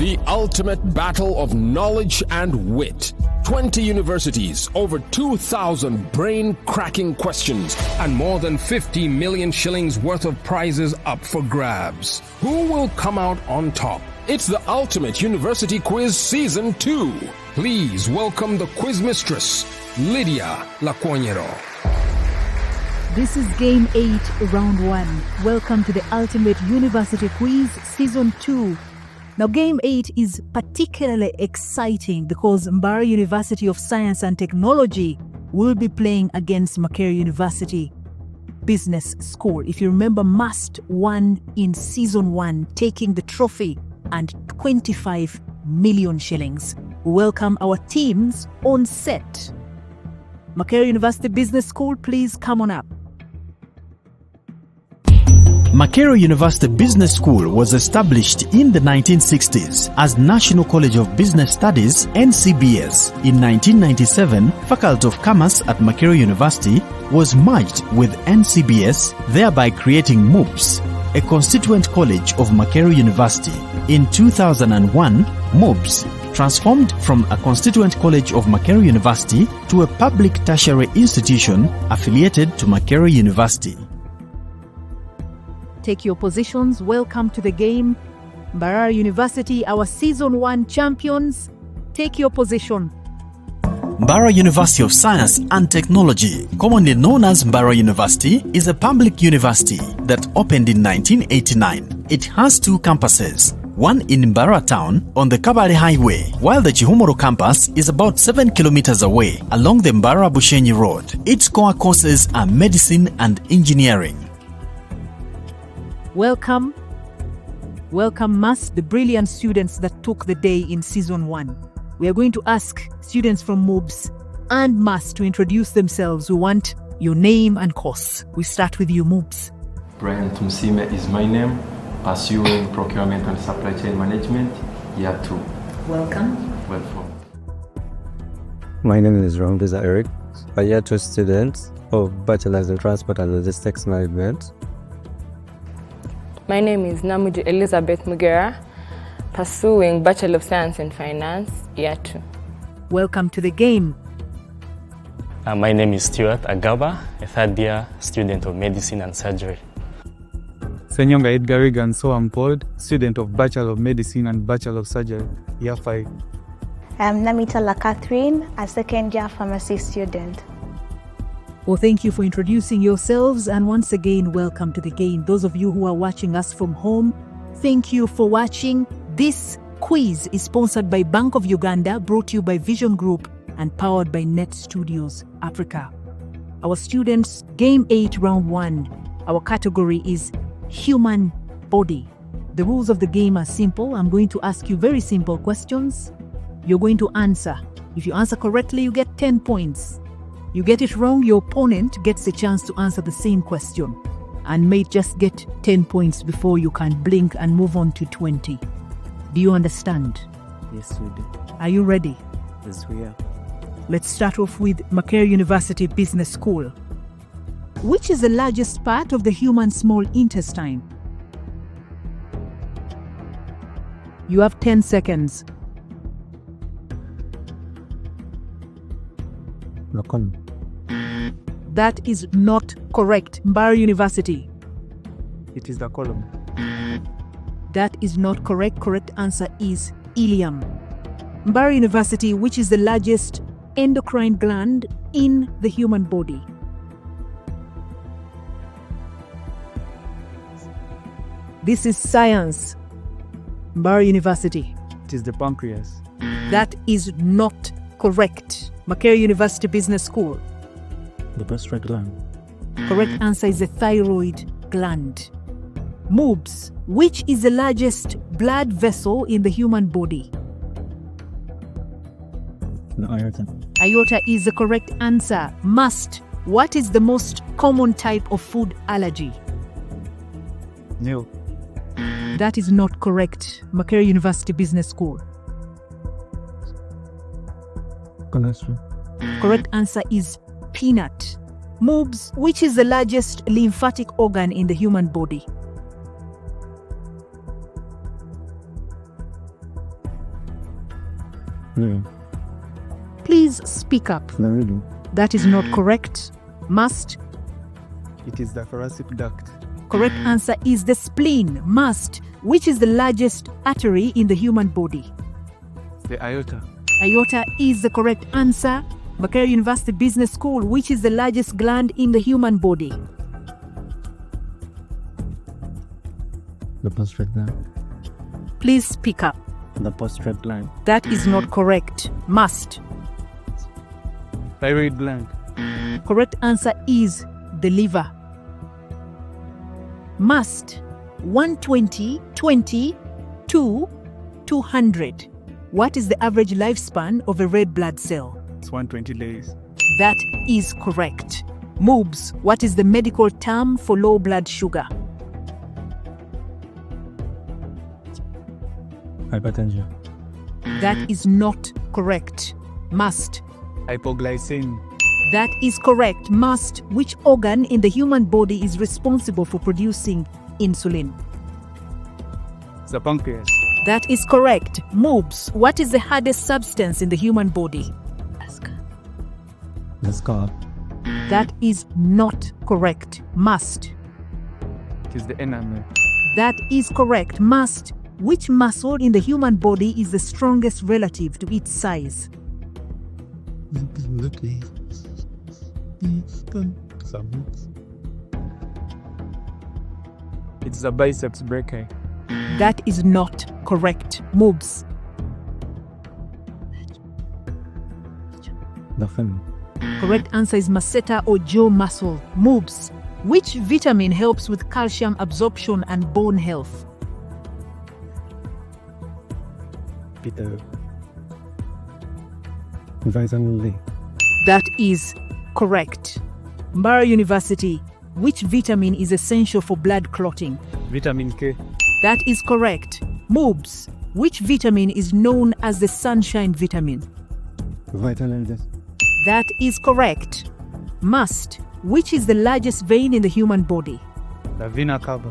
The ultimate battle of knowledge and wit. 20 universities, over 2,000 brain-cracking questions, and more than 50 million shillings worth of prizes up for grabs. Who will come out on top? It's the Ultimate University Quiz Season 2. Please welcome the quiz mistress, Lydia Laquanero. This is Game 8, Round 1. Welcome to the Ultimate University Quiz Season 2. Now, Game 8 is particularly exciting because Mbarara University of Science and Technology will be playing against Makerere University Business School. If you remember, MUST won in Season 1, taking the trophy and 25 million shillings. Welcome our teams on set. Makerere University Business School, please come on up. Makerere University Business School was established in the 1960s as National College of Business Studies, NCBS. In 1997, Faculty of Commerce at Makerere University was merged with NCBS, thereby creating MUBS, a constituent college of Makerere University. In 2001, MUBS transformed from a constituent college of Makerere University to a public tertiary institution affiliated to Makerere University. Take your positions. Welcome to the game. Mbarara University, our Season 1 champions. Take your position. Mbarara University of Science and Technology, commonly known as Mbarara University, is a public university that opened in 1989. It has two campuses, one in Mbarara town on the Kabale Highway, while the Chihumoro campus is about 7 kilometers away along the Mbarara-Bushenyi Road. Its core courses are medicine and engineering. Welcome MUST, the brilliant students that took the day in Season 1. We are going to ask students from MUBS and MUST to introduce themselves. We want your name and course. We start with you, MUBS. Brian Tumsime is my name, pursuing Procurement and Supply Chain Management, Year 2. Welcome. Welcome. My name is Rombiza Eric, a Year 2 student of Bachelor's in Transport and Logistics Management. My name is Namuji Elizabeth Mugera, pursuing Bachelor of Science in Finance, Year 2. Welcome to the game. My name is Stuart Agaba, a third-year student of Medicine and Surgery. Senyonga Edgar Regan Soampod, student of Bachelor of Medicine and Bachelor of Surgery, Year 5. I'm Namitala Catherine, a second-year pharmacy student. Well, thank you for introducing yourselves, and once again, welcome to the game. Those of you who are watching us from home, thank you for watching. This quiz is sponsored by Bank of Uganda, brought to you by Vision Group, and powered by Net Studios Africa. Our students, Game 8, Round 1. Our category is Human Body. The rules of the game are simple. I'm going to ask you very simple questions. You're going to answer. If you answer correctly, you get 10 points. You get it wrong, your opponent gets a chance to answer the same question and may just get 10 points before you can blink and move on to 20. Do you understand? Yes, we do. Are you ready? Yes, we are. Let's start off with Makerere University Business School. Which is the largest part of the human small intestine? You have 10 seconds. The column. That is not correct. Mbarara University. It is the column. That is not correct. Correct answer is ileum. Mbarara University, which is the largest endocrine gland in the human body? This is science. Mbarara University. It is the pancreas. That is not correct. Makerere University Business School. The prostate gland. Correct answer is the thyroid gland. MUBS, which is the largest blood vessel in the human body? The aorta. Aorta is the correct answer. MUST, what is the most common type of food allergy? Nil. That is not correct. Makerere University Business School. Cholesterol. Correct answer is peanut. MUBS, which is the largest lymphatic organ in the human body? Yeah. Please speak up. No, really. That is not correct. Must. It is the thoracic duct. Correct answer is the spleen. Must. Which is the largest artery in the human body? The aorta. Aorta is the correct answer. Makerere University Business School, which is the largest gland in the human body? The prostate gland. Please speak up. The prostate gland. That is not correct. Must. Thyroid gland. Correct answer is the liver. Must. 120, 20, 2, 200. What is the average lifespan of a red blood cell? It's 120 days. That is correct. Moobs. What is the medical term for low blood sugar? Hypertension. That is not correct. Must. Hypoglycemia. That is correct. Must. Which organ in the human body is responsible for producing insulin? The pancreas. That is correct. Moobs. What is the hardest substance in the human body? The skull. That is not correct. Must. It is the enamel. That is correct. Must. Which muscle in the human body is the strongest relative to its size? It's the biceps brachii. That is not correct. Moobs. The femur. Correct answer is masseter or jaw muscle. Moobs. Which vitamin helps with calcium absorption and bone health? Peter. Vitamin D. That is correct. Mbarara University. Which vitamin is essential for blood clotting? Vitamin K. That is correct. Moobs. Which vitamin is known as the sunshine vitamin? Vitamin D. That is correct. Must. Which is the largest vein in the human body? The vena cava.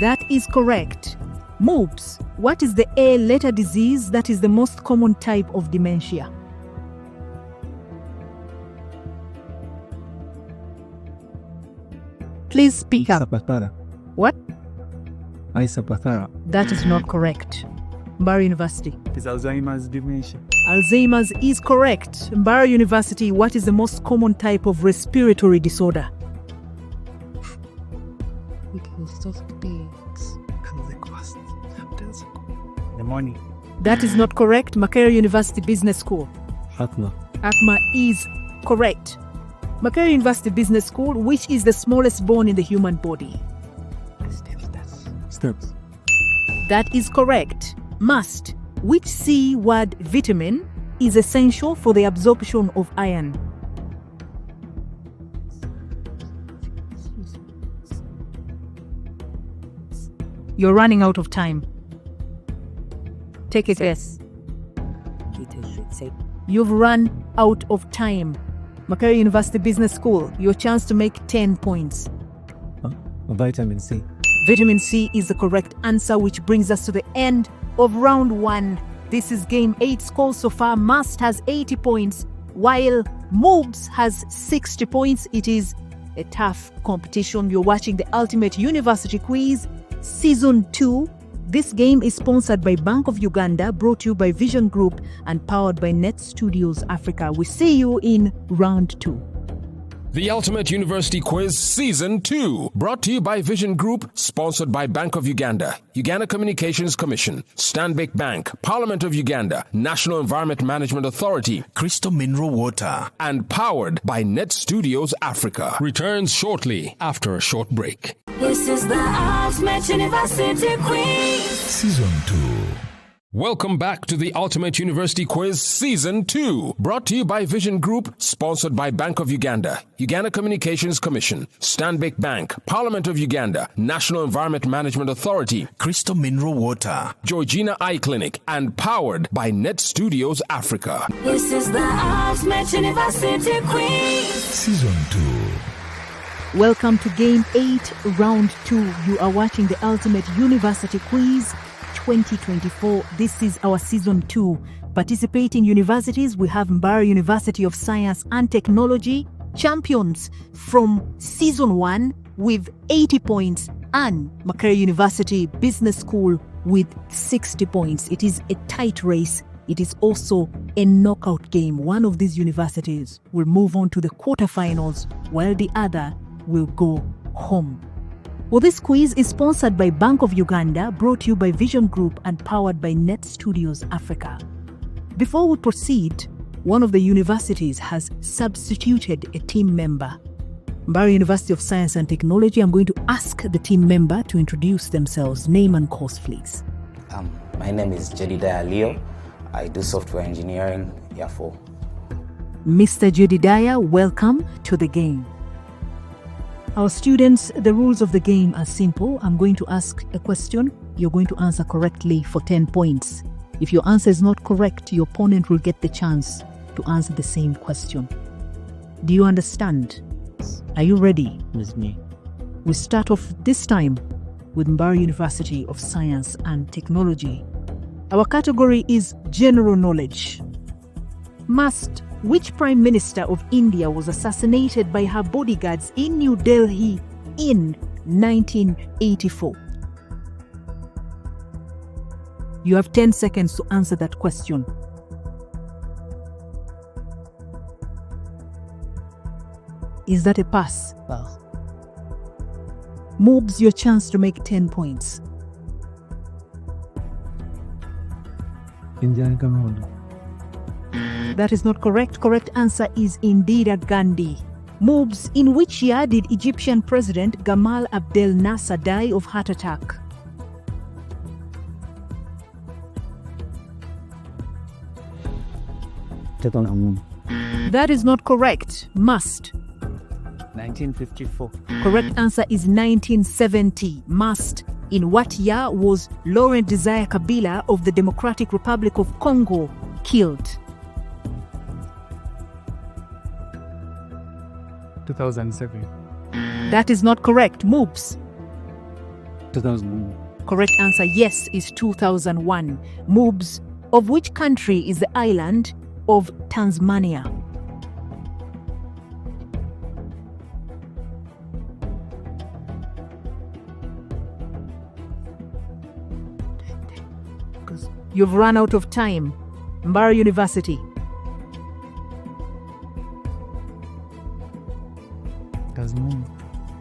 That is correct. Moobs. What is the A letter disease that is the most common type of dementia? Please speak up. Sapatara. What? Isopatara. That is not correct. Mbarara University. It is Alzheimer's dementia. Alzheimer's is correct. Mbarara University. What is the most common type of respiratory disorder? Pneumonia. That is not correct. Makerere University Business School. Asthma. Asthma is correct. Makerere University Business School, which is the smallest bone in the human body? Steps. That is correct. Must. Which C word vitamin is essential for the absorption of iron? You're running out of time. Take it. Yes. You've run out of time. Makerere University Business School, your chance to make 10 points. Vitamin C. Vitamin C is the correct answer, which brings us to the end of round 1. This is game 8 scores so far. Must has 80 points, while Moobs has 60 points. It is a tough competition. You're watching the Ultimate University Quiz Season 2. This game is sponsored by Bank of Uganda, brought to you by Vision Group, and powered by Net Studios Africa. We see you in round 2. The Ultimate University Quiz Season 2, brought to you by Vision Group, sponsored by Bank of Uganda, Uganda Communications Commission, Stanbic Bank, Parliament of Uganda, National Environment Management Authority, Crystal Mineral Water, and powered by Net Studios Africa. Returns shortly after a short break. This is the Ultimate University Quiz Season 2. Welcome back to the Ultimate University Quiz Season 2, brought to you by Vision Group, sponsored by Bank of Uganda, Uganda Communications Commission, Stanbic Bank, Parliament of Uganda, National Environment Management Authority, Crystal Mineral Water, Georgina Eye Clinic, and powered by Net Studios Africa. This is the Ultimate University Quiz Season 2. Welcome to Game 8, Round 2. You are watching the Ultimate University Quiz 2024. This is our season 2. Participating universities, we have Mbarara University of Science and Technology, champions from season 1 with 80 points, and Makerere University Business School with 60 points. It is a tight race. It is also a knockout game. One of these universities will move on to the quarterfinals, while the other will go home. Well, this quiz is sponsored by Bank of Uganda, brought to you by Vision Group and powered by Net Studios Africa. Before we proceed, one of the universities has substituted a team member. Mbarara University of Science and Technology, I'm going to ask the team member to introduce themselves. Name and course, please. My name is Jedediah Leo. I do software engineering, year 4. Mr. Jedediah, welcome to the game. Our students, the rules of the game are simple. I'm going to ask a question. You're going to answer correctly for 10 points. If your answer is not correct, your opponent will get the chance to answer the same question. Do you understand? Are you ready? With me. We start off this time with Mbarara University of Science and Technology. Our category is general knowledge. Which Prime Minister of India was assassinated by her bodyguards in New Delhi in 1984? You have 10 seconds to answer that question. Is that a pass? Pass. Moves your chance to make 10 points. Indian Cameroon. That is not correct. Correct answer is Indira Gandhi. Moves, in which year did Egyptian President Gamal Abdel Nasser die of heart attack? That is not correct. Must. 1954. Correct answer is 1970. Must. In what year was Laurent Desire Kabila of the Democratic Republic of Congo killed? 2007. That is not correct. Moves. 2001. Correct answer, yes, is 2001. Moves. Of which country is the island of Tasmania? You've run out of time. Mbarara University. Tasmania.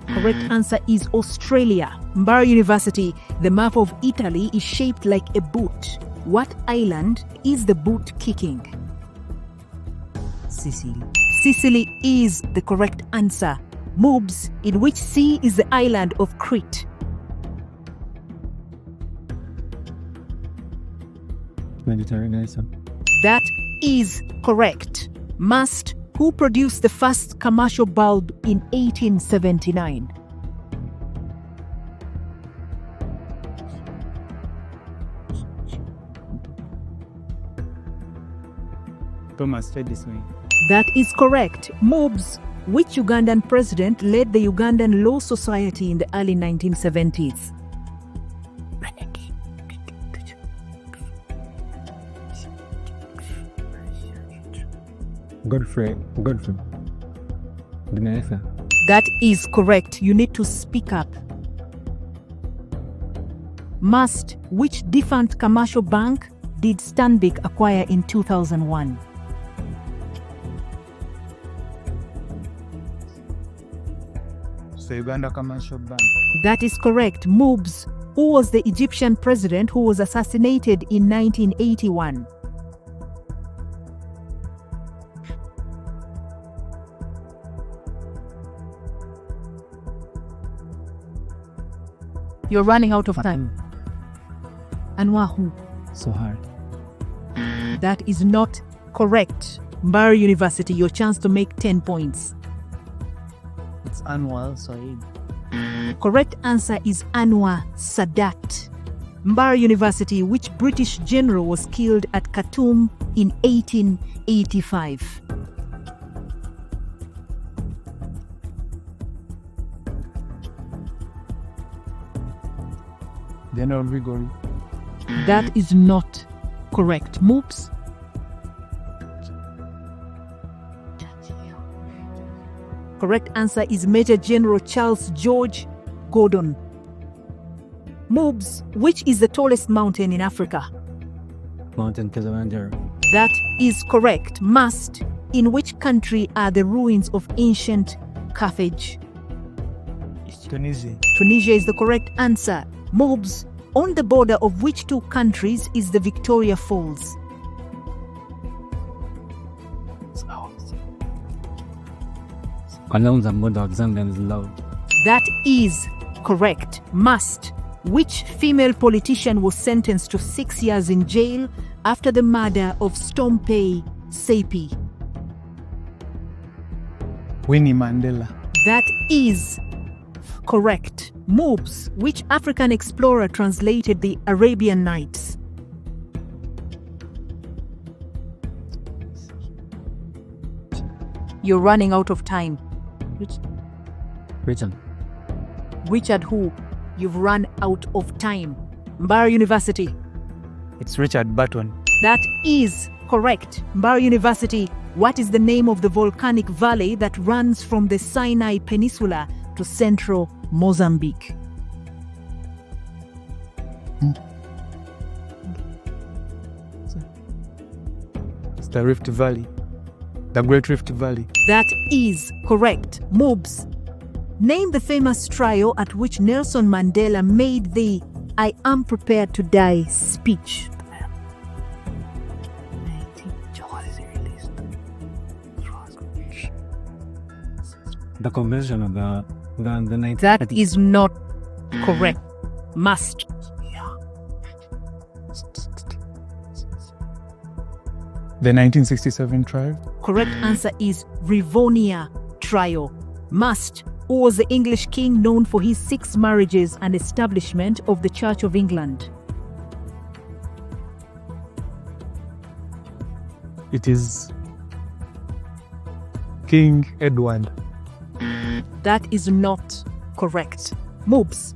Correct answer is Australia. Mbarara University, the map of Italy is shaped like a boot. What island is the boot kicking? Sicily. Sicily is the correct answer. Moves, in which sea is the island of Crete? Mediterranean. That is correct. Must, who produced the first commercial bulb in 1879? Thomas Edison. That is correct. Moves, which Ugandan president led the Ugandan Law Society in the early 1970s? Godfrey. That is correct. You need to speak up. Must, which defunct commercial bank did Stanbic acquire in 2001? So Uganda Commercial Bank. That is correct. Moves, who was the Egyptian president who was assassinated in 1981? You're running out of time. Anwar who? So hard. That is not correct. Mbarara University, your chance to make 10 points. It's Anwar Said. Correct answer is Anwar Sadat. Mbarara University, which British general was killed at Khartoum in 1885? General Grigori. That is not correct. Moops. Correct answer is Major General Charles George Gordon. Moobs, which is the tallest mountain in Africa? Mountain Kilimanjaro. That is correct. Must, in which country are the ruins of ancient Carthage? Tunisia. Tunisia is the correct answer. Moobs, on the border of which two countries is the Victoria Falls? That is correct. Must. Which female politician was sentenced to 6 years in jail after the murder of Stompey Sepi? Winnie Mandela. That is correct. Moobs, which African explorer translated the Arabian Nights? You're running out of time. Richard who? You've run out of time. Mbarara University. It's Richard Burton. That is correct. Mbarara University. What is the name of the volcanic valley that runs from the Sinai Peninsula to central Mozambique? It's the Rift Valley. The Great Rift Valley. That is correct. Moobs. Name the famous trial at which Nelson Mandela made the "I am prepared to die" speech. The convention of the night. That is not correct. Must. The 1967 trial. Correct answer is Rivonia trial. Must. Who was the English king known for his 6 marriages and establishment of the Church of England? It is King Edward. That is not correct. Moobs.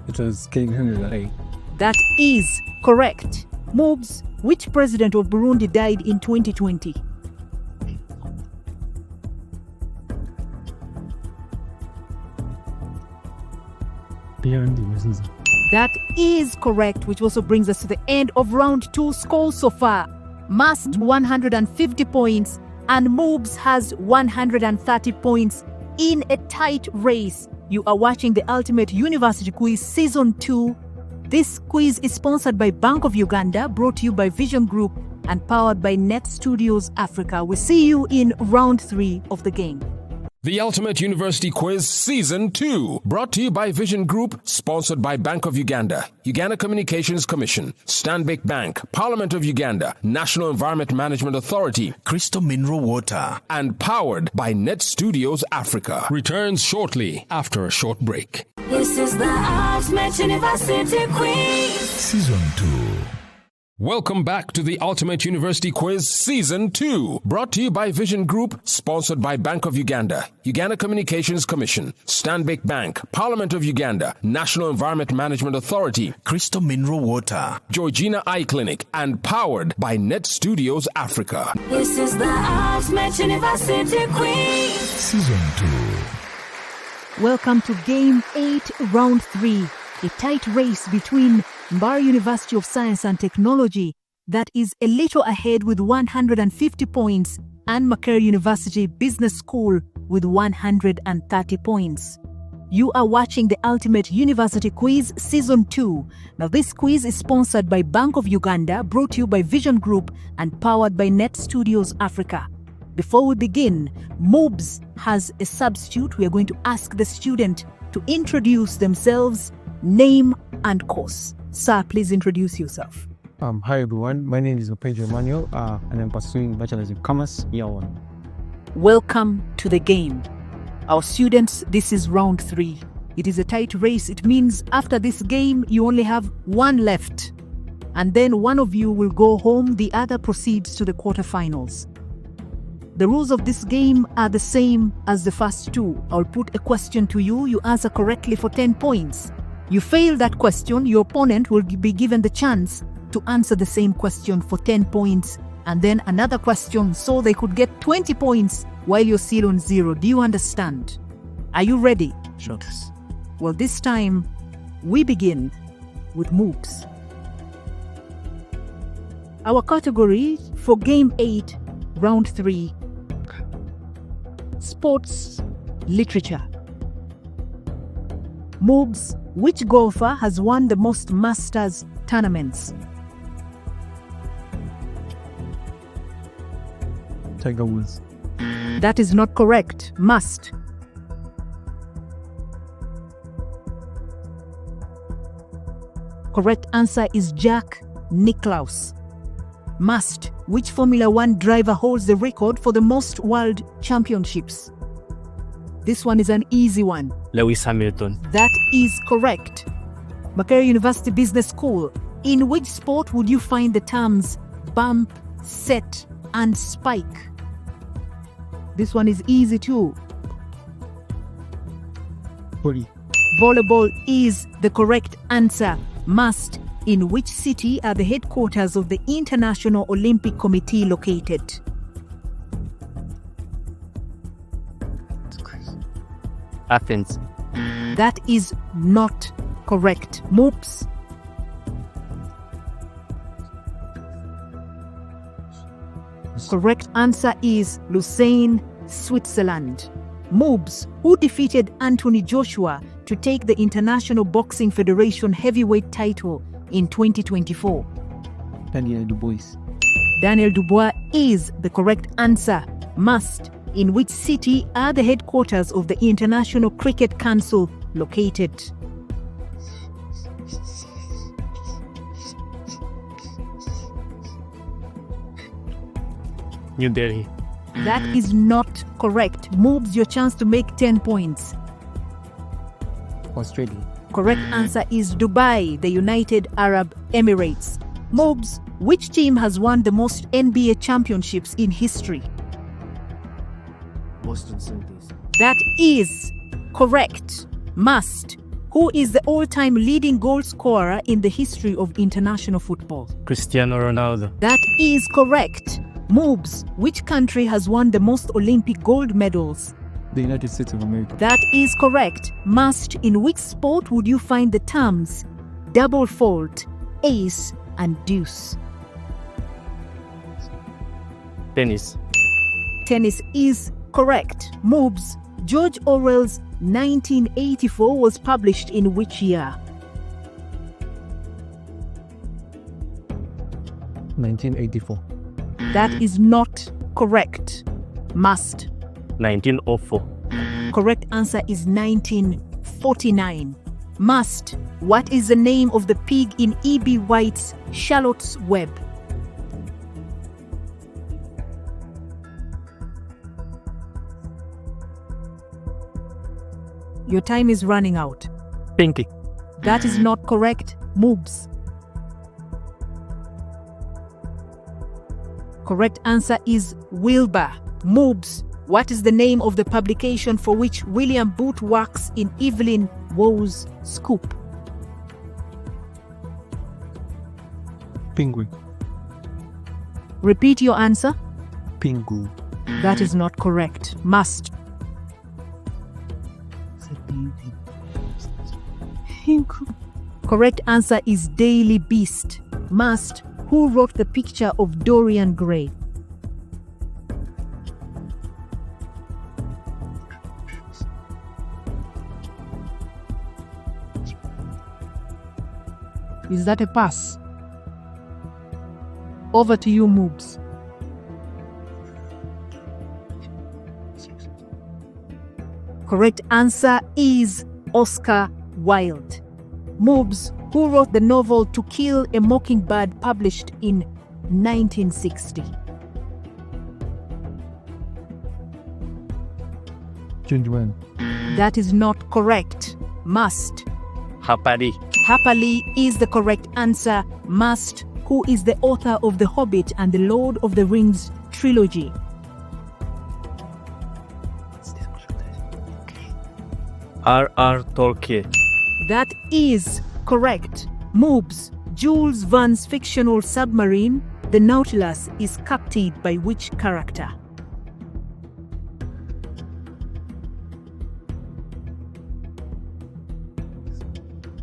It was King Henry VIII. That is correct. Moobs. Which president of Burundi died in 2020? That is correct, which also brings us to the end of round 2 scores so far. Must 150 points and Moobs has 130 points in a tight race. You are watching the Ultimate University Quiz Season 2. This quiz is sponsored by Bank of Uganda, brought to you by Vision Group and powered by Net Studios Africa. We see you in round 3 of the game. The Ultimate University Quiz Season 2, brought to you by Vision Group, sponsored by Bank of Uganda, Uganda Communications Commission, Stanbic Bank, Parliament of Uganda, National Environment Management Authority, Crystal Mineral Water, and powered by Net Studios Africa. Returns shortly after a short break. This is the Ultimate University Quiz Season 2. Welcome back to the Ultimate University Quiz Season 2, brought to you by Vision Group, sponsored by Bank of Uganda, Uganda Communications Commission, Stanbic Bank, Parliament of Uganda, National Environment Management Authority, Crystal Mineral Water, Georgina Eye Clinic, and powered by Net Studios Africa. This is the Ultimate University Quiz Season 2. Welcome to Game 8, Round 3, a tight race between Mbarara University of Science and Technology that is a little ahead with 150 points and Makerere University Business School with 130 points. You are watching the Ultimate University Quiz Season 2. Now this quiz is sponsored by Bank of Uganda, brought to you by Vision Group and powered by Net Studios Africa. Before we begin, Moobs has a substitute. We are going to ask the student to introduce themselves, name and course. Sir, please introduce yourself. Hi everyone, my name is Pedro Emmanuel and I'm pursuing Bachelor's in Commerce, Year 1. Welcome to the game. Our students, this is round 3. It is a tight race. It means after this game, you only have one left. And then one of you will go home, the other proceeds to the quarterfinals. The rules of this game are the same as the first 2. I'll put a question to you. You answer correctly for 10 points. You fail that question, your opponent will be given the chance to answer the same question for 10 points and then another question so they could get 20 points while you're still on 0. Do you understand? Are you ready? Sure. Well, this time we begin with MOOCs. Our category for Game 8, Round 3, Sports Literature. MOOCs, which golfer has won the most Masters tournaments? Tiger Woods. That is not correct. Must. Correct answer is Jack Nicklaus. Must. Which Formula 1 driver holds the record for the most world championships? This one is an easy one. Lewis Hamilton. That is correct. Makerere University Business School. In which sport would you find the terms bump, set, and spike? This one is easy too. Volleyball is the correct answer. Must. In which city are the headquarters of the International Olympic Committee located? Athens. That is not correct. MOOCs. Correct answer is Lucerne, Switzerland. MOOCs. Who defeated Anthony Joshua to take the International Boxing Federation heavyweight title in 2024? Daniel Dubois. Daniel Dubois is the correct answer. Must. In which city are the headquarters of the International Cricket Council located? New Delhi. That is not correct. Moves your chance to make 10 points. Australia. Correct answer is Dubai, the United Arab Emirates. Moves, which team has won the most NBA championships in history? Boston Celtics. That is correct. Must. Who is the all-time leading goal scorer in the history of international football? Cristiano Ronaldo. That is correct. Moves, which country has won the most Olympic gold medals? The United States of America. That is correct. Must. In which sport would you find the terms double fault, ace, and deuce? Tennis. Tennis is correct. Moves. George Orwell's 1984 was published in which year? 1984. That is not correct. Must. 1904. Correct answer is 1949. Must. What is the name of the pig in E.B. White's Charlotte's Web? Your time is running out. Pinky. That is not correct. Moves. Correct answer is Wilbur. Moves. What is the name of the publication for which William Booth works in Evelyn Waugh's Scoop? Penguin. Repeat your answer. Penguin. That is not correct. Must. Correct answer is Daily Beast. Must. Who wrote the picture of Dorian Gray? Is that a pass? Over to you, Moobs. Correct answer is Oscar Wilde. Moobs, who wrote the novel To Kill a Mockingbird, published in 1960? George Orwell. That is not correct. Must. Harper Lee. Harper Lee is the correct answer. Must. Who is the author of The Hobbit and the Lord of the Rings trilogy? R.R. Tolkien. That is correct. Moobs. Jules Verne's fictional submarine, the Nautilus, is captained by which character?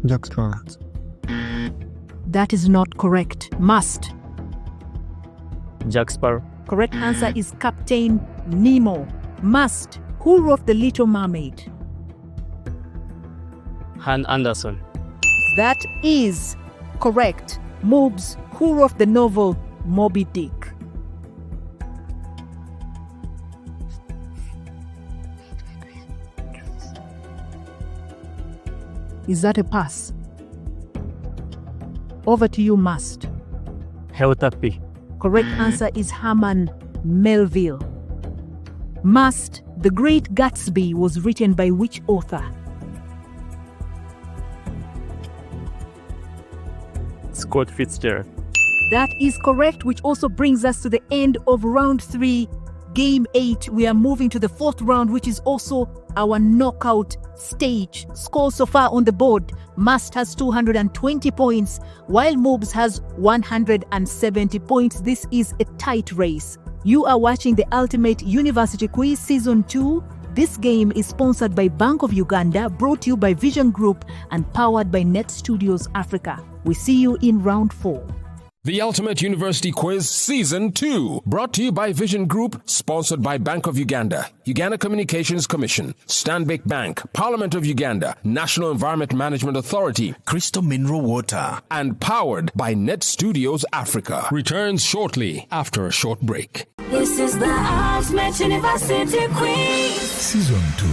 Jack Sparrow. That is not correct. Must. Jack Sparrow. Correct answer is Captain Nemo. Must. Who wrote The Little Mermaid? Han Anderson. That is correct. Moobs. Who wrote the novel Moby Dick? Is that a pass? Over to you, Must. Helter P. Correct answer is Herman Melville. Must. The Great Gatsby was written by which author? Scott Fitzgerald. That is correct, which also brings us to the end of round 3, game 8. We are moving to the 4th round, which is also our knockout stage. Score so far on the board: Must has 220 points, while Moobs has 170 points. This is a tight race. You are watching the Ultimate University Quiz Season 2. This game is sponsored by Bank of Uganda, brought to you by Vision Group, and powered by Net Studios Africa. We see you in round 4. The Ultimate University Quiz Season 2, brought to you by Vision Group, sponsored by Bank of Uganda, Uganda Communications Commission, Stanbic Bank, Parliament of Uganda, National Environment Management Authority, Crystal Mineral Water, and powered by Net Studios Africa. Returns shortly after a short break. This is the Ultimate University Quiz Season 2.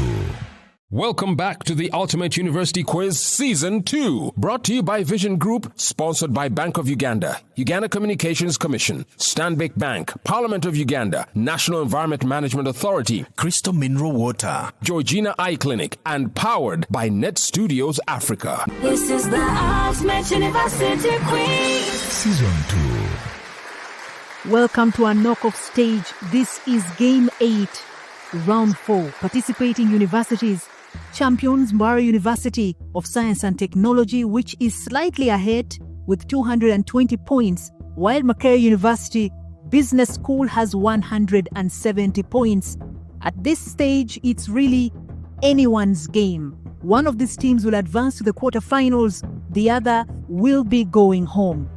Welcome back to the Ultimate University Quiz Season 2, brought to you by Vision Group, sponsored by Bank of Uganda, Uganda Communications Commission, Stanbic Bank, Parliament of Uganda, National Environment Management Authority, Crystal Mineral Water, Georgina Eye Clinic, and powered by Net Studios Africa. This is the Ultimate University Quiz Season 2. Welcome to our knockoff stage. This is Game 8, Round 4. Participating universities: champions Mbarara University of Science and Technology, which is slightly ahead with 220 points, while Makerere University Business School has 170 points. At this stage, it's really anyone's game. One of these teams will advance to the quarterfinals, the other will be going home.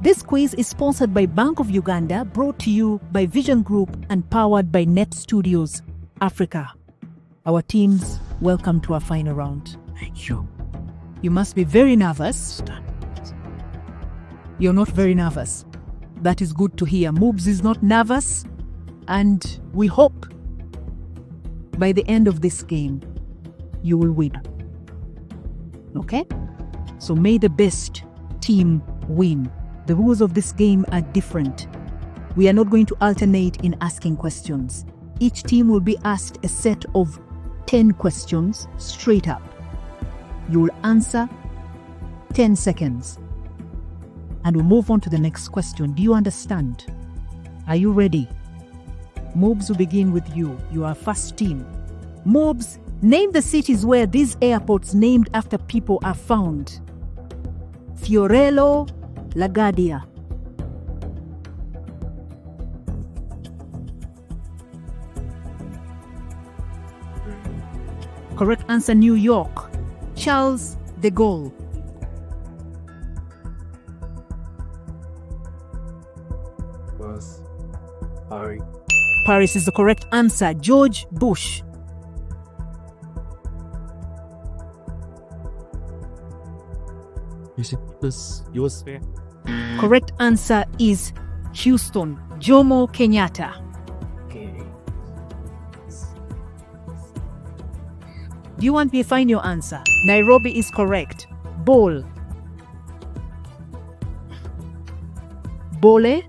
This quiz is sponsored by Bank of Uganda, brought to you by Vision Group, and powered by Net Studios Africa. Our teams, welcome to our final round. Thank you. You must be very nervous. You're not very nervous. That is good to hear. Moobs is not nervous, and we hope by the end of this game, you will win. Okay? So may the best team win. The rules of this game are different. We are not going to alternate in asking questions. Each team will be asked a set of 10 questions straight up. You will answer 10 seconds. And we'll move on to the next question. Do you understand? Are you ready? Moobs will begin with you. You are first team. Moobs, name the cities where these airports named after people are found. Fiorello, LaGuardia. Correct answer, New York. Charles de Gaulle. Was Paris. Paris is the correct answer. George Bush. Is it this USA? Correct answer is Houston. Jomo Kenyatta. Okay. Do you want me to find your answer? Nairobi is correct. Bole. Bole.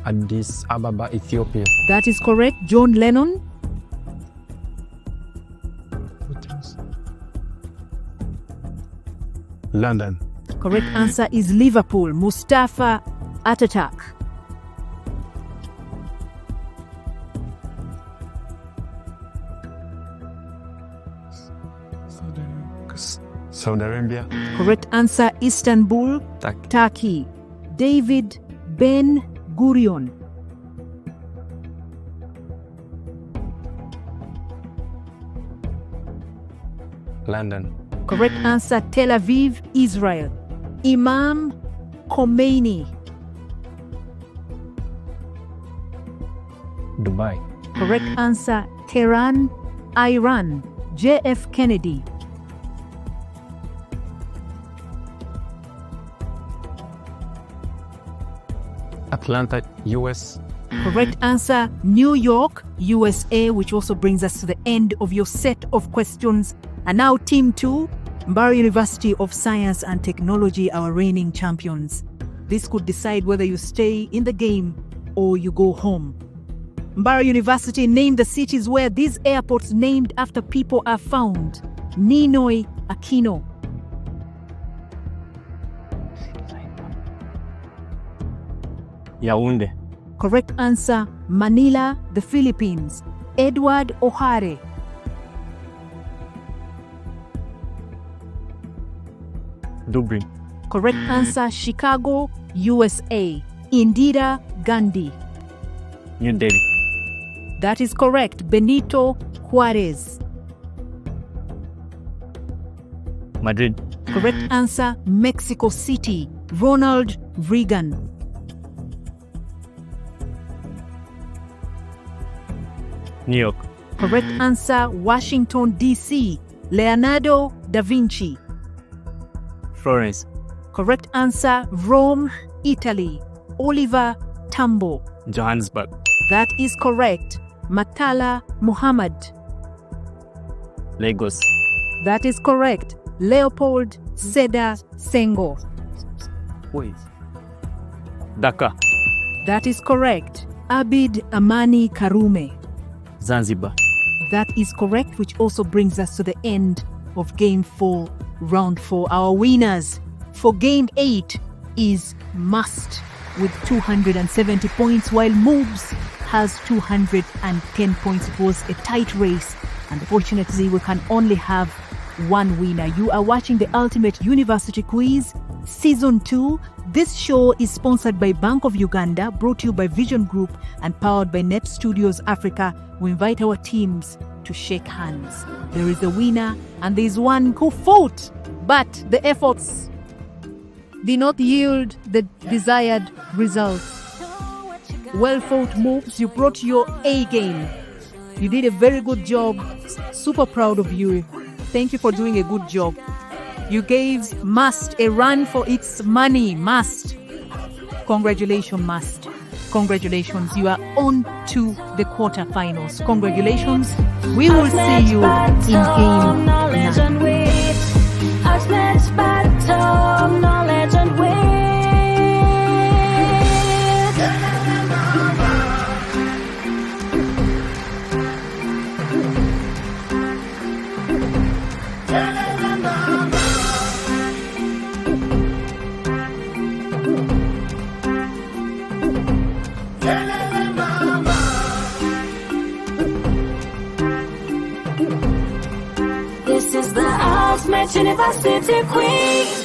Addis Ababa, Ethiopia. That is correct. John Lennon. London. Correct answer is Liverpool. Mustafa Ataturk. Saudi Arabia. Correct answer, Istanbul, Turkey. David Ben Gurion. London. Correct answer, Tel Aviv, Israel. Imam Khomeini. Dubai. Correct answer, Tehran, Iran. JF Kennedy. Atlanta, US. Correct answer, New York, USA, which also brings us to the end of your set of questions. And now Team 2, Mbarara University of Science and Technology, our reigning champions. This could decide whether you stay in the game or you go home. Mbarara University, name the cities where these airports named after people are found. Ninoy Aquino. Yaoundé. Correct answer, Manila, the Philippines. Edward O'Hare. Dublin. Correct answer, Chicago, USA. Indira Gandhi. New Delhi. That is correct. Benito Juarez. Madrid. Correct answer, Mexico City. Ronald Reagan. New York. Correct answer, Washington, D.C. Leonardo da Vinci. Florence. Correct answer, Rome, Italy. Oliver Tambo. Johannesburg. That is correct. Matala Muhammad. Lagos. That is correct. Leopold Seda Senghor. Wait. Dhaka. That is correct. Abid Amani Karume. Zanzibar. That is correct, which also brings us to the end of Game 4, Round 4. Our winners for Game 8 is Must with 270 points, while Moves has 210 points. It was a tight race. Unfortunately, we can only have one winner. You are watching the Ultimate University Quiz Season 2. This show is sponsored by Bank of Uganda, brought to you by Vision Group and powered by Net Studios Africa. We invite our teams to shake hands. There is a winner and there is one who fought, but the efforts did not yield the desired results. Well fought, Moves. You brought your A game. You did a very good job. Super proud of you. Thank you for doing a good job. You gave Must a run for its money. Must. Congratulations, Must. Congratulations. You are on to the quarterfinals. Congratulations. We will see you in Game 9. This is the Ultimate University Quiz.